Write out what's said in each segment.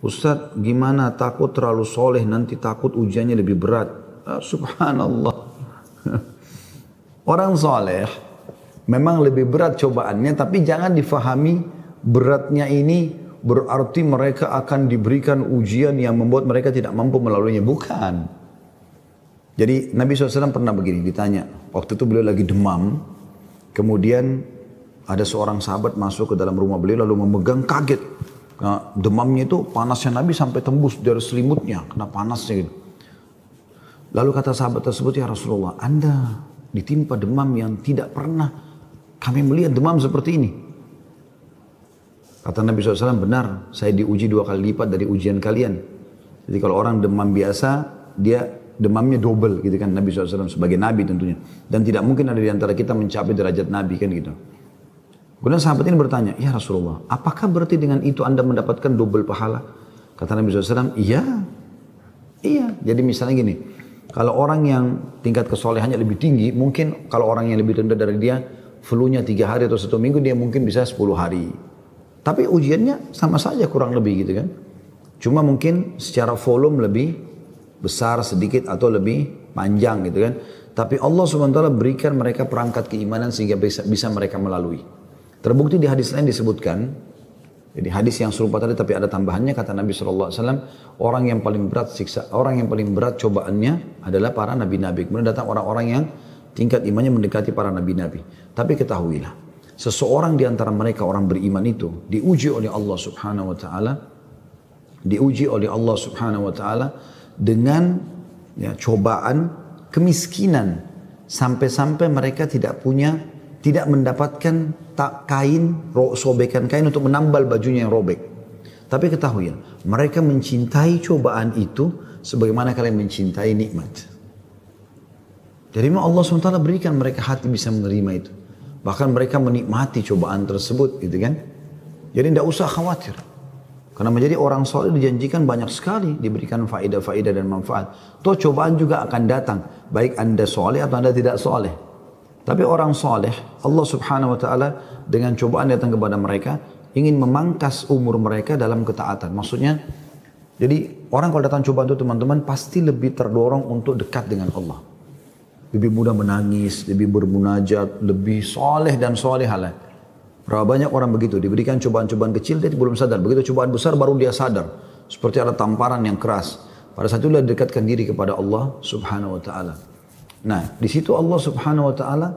Ustadz gimana takut terlalu soleh nanti takut ujiannya lebih berat. Subhanallah. Orang soleh memang lebih berat cobaannya, tapi jangan difahami beratnya ini berarti mereka akan diberikan ujian yang membuat mereka tidak mampu melaluinya. Bukan. Jadi Nabi SAW pernah begini, ditanya. Waktu itu beliau lagi demam. Kemudian ada seorang sahabat masuk ke dalam rumah beliau lalu memegang, kaget. Nah, demamnya itu panasnya Nabi sampai tembus dari selimutnya. Kena panasnya gitu. Lalu kata sahabat tersebut, ya Rasulullah, Anda ditimpa demam yang tidak pernah kami melihat demam seperti ini. Kata Nabi SAW, benar, saya diuji 2 kali lipat dari ujian kalian. Jadi kalau orang demam biasa, dia demamnya double gitu kan, Nabi SAW sebagai Nabi tentunya. Dan tidak mungkin ada di antara kita mencapai derajat Nabi kan gitu. Kemudian sahabat ini bertanya, ya Rasulullah, apakah berarti dengan itu Anda mendapatkan double pahala? Kata Nabi SAW, iya. Jadi misalnya gini, kalau orang yang tingkat kesolehannya lebih tinggi, mungkin kalau orang yang lebih rendah dari dia, flu-nya 3 hari atau 1 minggu, dia mungkin bisa 10 hari. Tapi ujiannya sama saja kurang lebih gitu kan. Cuma mungkin secara volume lebih besar sedikit atau lebih panjang gitu kan. Tapi Allah SWT berikan mereka perangkat keimanan sehingga bisa mereka melalui. Terbukti di hadis lain disebutkan, jadi hadis yang serupa tadi tapi ada tambahannya, kata Nabi SAW, orang yang paling berat cobaannya adalah para nabi-nabi. Kemudian datang orang-orang yang tingkat imannya mendekati para nabi-nabi. Tapi ketahuilah, seseorang di antara mereka orang beriman itu diuji oleh Allah Subhanahu wa taala, dengan cobaan kemiskinan sampai-sampai mereka tidak mendapatkan sobekan kain untuk menambal bajunya yang robek. Tapi ketahui, mereka mencintai cobaan itu sebagaimana kalian mencintai nikmat. Jadi memang Allah SWT berikan mereka hati bisa menerima itu. Bahkan mereka menikmati cobaan tersebut gitu kan. Jadi tidak usah khawatir. Karena menjadi orang soleh dijanjikan banyak sekali diberikan faedah-faedah dan manfaat. Toh cobaan juga akan datang. Baik Anda soleh atau Anda tidak soleh. Tapi orang soleh, Allah Subhanahu wa ta'ala dengan cobaan datang kepada mereka, ingin memangkas umur mereka dalam ketaatan. Maksudnya, jadi orang kalau datang cobaan itu teman-teman pasti lebih terdorong untuk dekat dengan Allah. Lebih mudah menangis, lebih bermunajat, lebih soleh dan solehalah. Berapa banyak orang begitu, diberikan cobaan-cobaan kecil, dia belum sadar. Begitu cobaan besar baru dia sadar. Seperti ada tamparan yang keras. Pada saat itu dia dekatkan diri kepada Allah Subhanahu wa ta'ala. Nah, di situ Allah Subhanahu wa ta'ala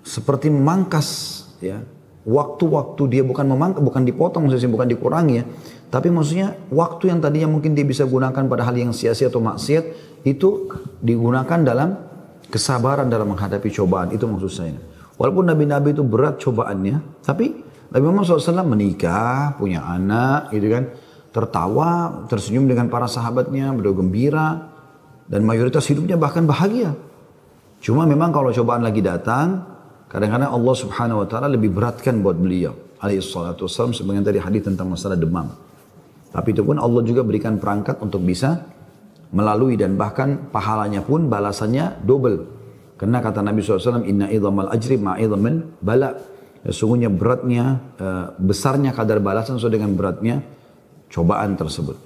seperti memangkas ya, waktu-waktu dia bukan dipotong, maksudnya bukan dikurangi ya. Tapi maksudnya waktu yang tadinya mungkin dia bisa gunakan pada hal yang sia-sia atau maksiat, itu digunakan dalam kesabaran dalam menghadapi cobaan. Itu maksud saya. Walaupun nabi-nabi itu berat cobaannya, tapi Nabi Muhammad SAW menikah, punya anak, gitu kan, tertawa, tersenyum dengan para sahabatnya, beliau gembira, dan mayoritas hidupnya bahkan bahagia. Cuma memang kalau cobaan lagi datang, kadang-kadang Allah Subhanahu wa ta'ala lebih beratkan buat beliau. Alaihissalatu wassalam, sebagian tadi hadis tentang masalah demam. Tapi itu pun Allah juga berikan perangkat untuk bisa melalui, dan bahkan pahalanya pun balasannya double. Karena kata Nabi SAW, inna idhamal ajri ma'idhamil bala. Sesungguhnya beratnya, besarnya kadar balasan sesuai dengan beratnya cobaan tersebut.